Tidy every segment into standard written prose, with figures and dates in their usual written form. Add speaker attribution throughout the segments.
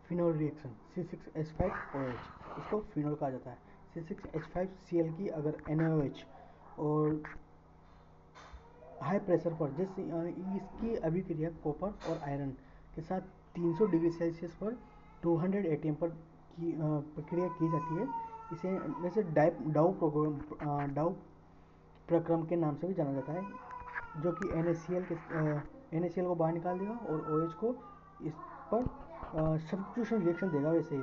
Speaker 1: Phenol reaction C6H5OH, इसको phenol कहा जाता है। C6H5Cl की अगर NaOH और हाई प्रेशर पर, जैसे इसकी अभिक्रिया कॉपर और आयरन के साथ 300 डिग्री सेल्सियस पर 200 ATM पर की प्रक्रिया की जाती है। इसे वैसे डाउ प्रक्रम के नाम से भी जाना जाता है, जो कि NaCl को बाहर निकाल देगा और OH को इस पर सब्स्टिट्यूशन रिएक्शन देगा वैसे ही।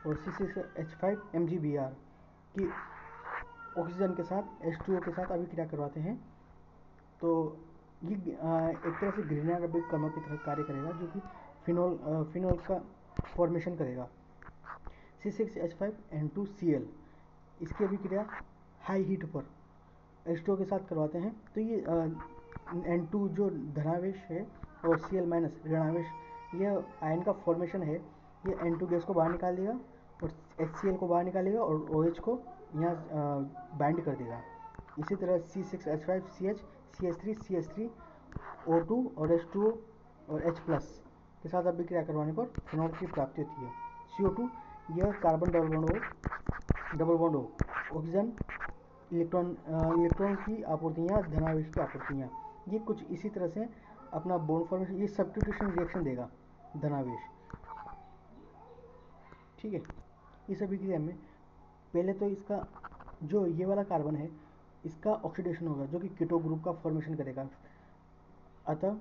Speaker 1: और C6H5MgBr की ऑक्सीजन के साथ H2O के साथ अभिक्रिया करवाते हैं, तो ये एक तरह से ग्रीनर कणों की तरह कार्य करेगा, जो कि फिनोल का फॉर्मेशन करेगा। C6H5N2Cl, इसकी अभिक्रिया हाई हीट पर H2O के साथ करवाते हैं, तो ये N2 जो धनावेश है और Cl माइनस ऋणावेश, यह आयन का फॉर्मेशन है। ये N2 गैस को बाहर निकाल देगा और HCl को बाहर निकालेगा और OH को यहाँ बाइंड कर देगा। इसी तरह C6H5CH CH3 O2 और H2O और H प्लस के साथ अभिक्रिया करवाने पर फिनोल की प्राप्ति होती है। CO2, यह carbon double bond O, oxygen electron की आपूर्तियाँ, धनावेश की आपूर्तियाँ, ये कुछ इसी तरह से अपना बॉन्ड फॉर्मेशन, ये सब्स्टिट्यूशन रिएक्शन देगा धनावेश। ठीक है, इस अभिक्रिया में पहले तो इसका जो ये वाला कार्बन है, इसका ऑक्सीडेशन होगा, जो कि कीटो ग्रुप का फॉर्मेशन करेगा। अतः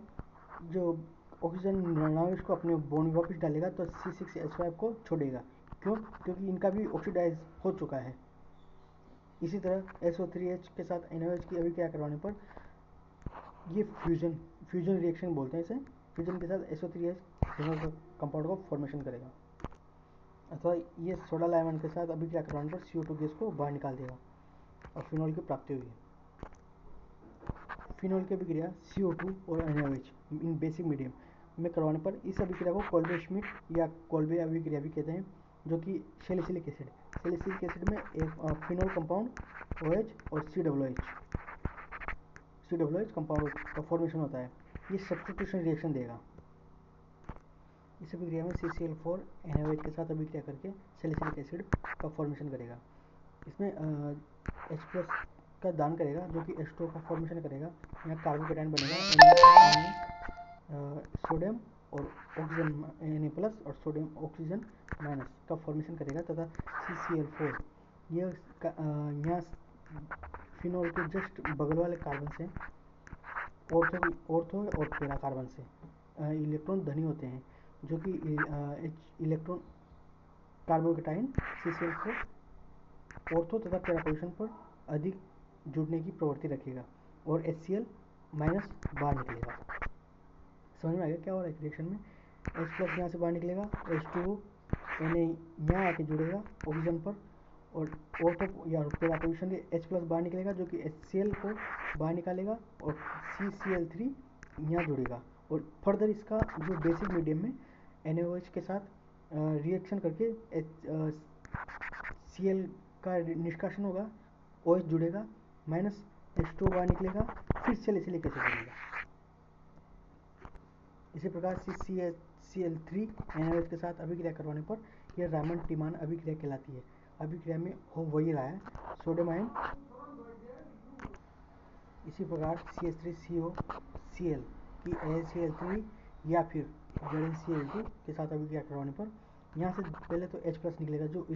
Speaker 1: जो ऑक्सीजन ऋणावेश को अपने बॉन्ड में वापस डालेगा तो C6H5 को छोड़ेगा। क्यों? क्योंकि इनका भी ऑक्सीडाइज हो चुका है। इसी तरह SO3H के साथ NaOH की अभिक्रिया करवाने पर ये फ्यूजन रिएक्शन बोलते हैं इसे। फ्यूजन के साथ SO3H फिनोल का कंपाउंड को फॉर्मेशन करेगा। अथवा ये सोडा लाइमन के साथ अभिक्रिया करवाने पर CO2 गैस को बाहर निकाल देगा और फिनोल की प्राप्ति होगी। फिनोल की अभिक्रिया CO2 और NaOH इन बेसिक मीडियम में करवाने पर इस अभिक्रिया को कोल्बे श्मिट या कोल्बे अभिक्रिया भी कहते हैं, जो कि सैलिसिलिक एसिड में एक फिनोल कंपाउंड OH और COOH कंपाउंड का फॉर्मेशन होता है। ये सब्स्टिट्यूशन रिएक्शन देगा। इस अभिक्रिया में CCl4 NaOH के साथ अभिक्रिया करके सैलिसिलिक एसिड का फॉर्मेशन करेगा। इसमें H+ का दान करेगा, जो कि H2O का फॉर्मेशन करेगा। यहाँ कार्बोकेटाइन बनेगा, सोडियम और ऑक्सीजन Na+ और सोडियम ऑक्सीजन माइनस का फॉर्मेशन करेगा, तथा CCl4 यह यहाँ फिनोल के जस्ट बगल वाले कार्बन से ऑर्थो और पैरा कार्बन से इलेक्ट्रॉन धनी होते हैं, जो कि इलेक्ट्रॉन कार्बोकेटाइन CCl4 ऑर्थो तथा पैरा पोजीशन पर अधिक जुड़ने की प्रवृत्ति रखेगा और HCl माइनस बाहर निकलेगा। समझ में आ गया क्या हो रहा है रिएक्शन में? H+ यहाँ से बाहर निकलेगा, H2O Na यहाँ आके जुड़ेगा ऑक्सीजन पर और ऑर्थो या पैरा पोजीशन से H+ बाहर निकलेगा, जो कि HCl को बाहर निकालेगा और CCl3 यहाँ जुड़ेगा। और फर्दर इसका जो बेसिक मीडियम में NaOH के साथ रिएक्शन करके Cl का निष्कासन होगा, OH जुड़ेगा, माइनस H2O बाहर निकलेगा, फिर सैलिसिलिक एसिड बनेगा। इसी प्रकार CCl3 NaOH के साथ अभिक्रिया करवाने पर यह रामन टिमान अभिक्रिया कहलाती है। अभिक्रिया में हो वही रहा है, सोडियम आयन। इसी प्रकार CH3COCl की AlCl3 या फिर ZnCl2 के साथ अभिक्रिया करवाने पर यहाँ से पहले तो H+ निकलेगा, जो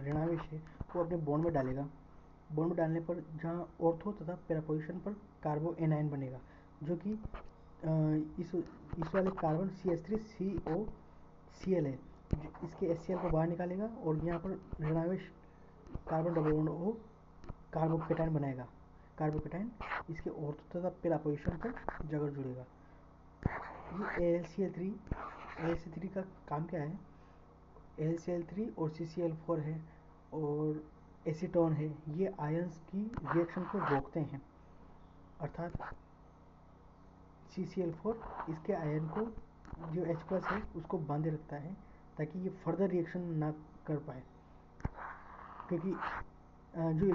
Speaker 1: ऋणावेश है वो अपने बॉन्ड में डालेगा। बॉन्ड में डालने पर जहाँ ऑर्थो तथा पैरा पोजीशन पर कार्बो एनायन बनेगा, जो कि इस वाले कार्बन CH3COCl है, इसके HCl को बाहर निकालेगा और यहाँ पर ऋणावेश carbon double bond O carbocation बनाएगा। कार्बोकेटाइन इसके ऑर्थो तथा पैरा पोजीशन पर जगह जुड़ेगा। ये AlCl3 का काम क्या है? AlCl3 और CCl4 है और एसीटोन है, ये आयंस की रिएक्शन को रोकते हैं। अर्थात CCl4 इसके आयन को, जो H+ है, उसको बांधे रखता है ताकि ये फर्दर रिएक्शन ना कर पाए, क्योंकि जो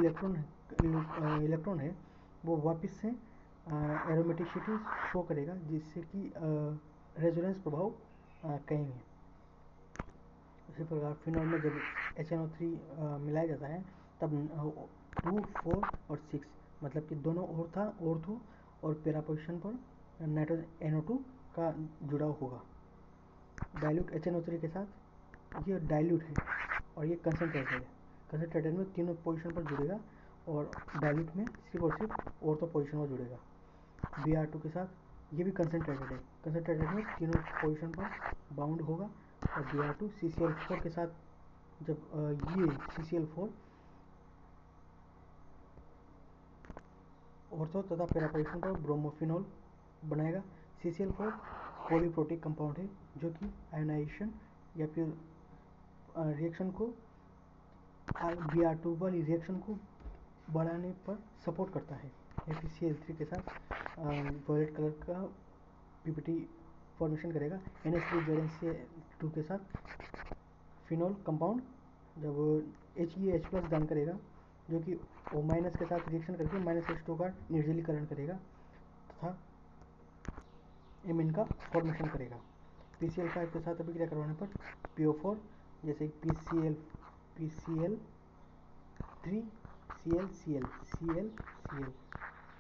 Speaker 1: इलेक्ट्रॉन है वो वापस से एरोमेटिसिटी शो करेगा, जिससे कि रेजोनेंस प्रभाव कहेंगे। इसी प्रकार फिनॉल में जब HNO3 मिलाया जाता है तब 2, 4 और 6 मतलब कि दोनों ऑर्थो और पैरा पोजिशन पर नाइट्रोजन NO2 का जुड़ाव होगा। डाइल्यूट HNO3 के साथ ये डाइल्यूट है और ये कंसनट्रेटेड है। कंसनट्रेटेड में तीनों पोजीशन पर जुड़ेगा और डाइल्यूट में सिर्फ और सिर्फ ऑर्थो पोजीशन पर जुड़ेगा। Br2 के साथ ये भी कंसनट्रेटेड है। कंसनट्रेटेड में तीनों पोजीशन पर बाउंड होगा और Br2 CCl4 के साथ जब ये CCl4 ऑर्थो तथा पैरा पोजीशन पर ब्रोमोफिनॉल बनाएगा। CCl4 पॉलीप्रोटिक कंपाउंड है जो कि आयोनाइजेशन या फिर रिएक्शन को Br2 वाली रिएक्शन को बढ़ाने पर सपोर्ट करता है। FeCl3 के साथ वॉयलेट कलर का PPT फॉर्मेशन करेगा। NH3ZnCl2 के साथ फिनॉल कंपाउंड जब HeH+ दान करेगा जो कि O- के साथ रिएक्शन करके -H2 का निर्जलीकरण करेगा तथा एमीन का फॉर्मेशन करेगा। PCl5 के साथ अभिक्रिया करवाने पर PO4 जैसे PCl3 ClCl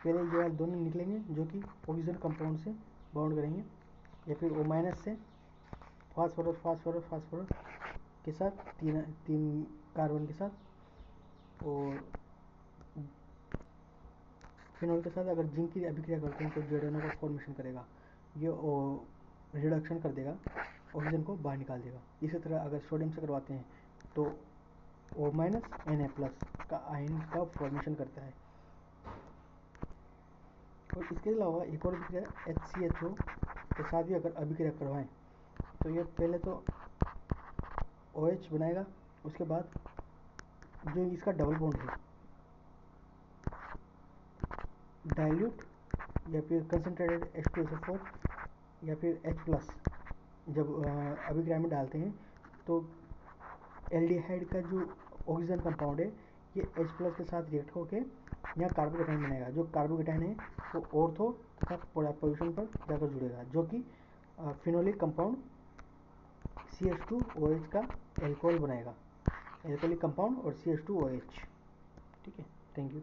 Speaker 1: पहले ये वाले दोनों निकलेंगे जो कि ऑक्सीजन कंपाउंड से बाउंड करेंगे या फिर O- से फास्फोरस के साथ तीन कार्बन के साथ और फिनॉल के साथ अगर जिंक की अभिक्रिया करते हैं तो ZnO का फॉर्मेशन करेगा। ये रिडक्शन कर देगा, ऑक्सीजन को बाहर निकाल देगा। इसी तरह अगर सोडियम से करवाते हैं तो O- Na+ का आयन का फॉर्मेशन करता है। और इसके अलावा एक और अभिक्रिया HCHO के साथ भी अगर अभिक्रिया करवाएं तो ये पहले तो OH बनाएगा, उसके बाद जो इसका डबल बॉन्ड है डाइल्यूट या फिर कंसनट्रेटेड H2SO4 या फिर H+ जब अभिक्रिया में डालते हैं तो एल्डिहाइड का जो ऑक्सीजन कंपाउंड है ये H+ के साथ रिएक्ट होकर यहाँ कार्बोकेटाइन बनेगा। जो कार्बोकेटाइन है वो ऑर्थो तथा पैरा पोजीशन पर जाकर जुड़ेगा जो कि फिनोलिक कंपाउंड CH2OH का एल्कोहल बनाएगा, एल्कोहलिक कंपाउंड और CH2OH। ठीक है, थैंक यू।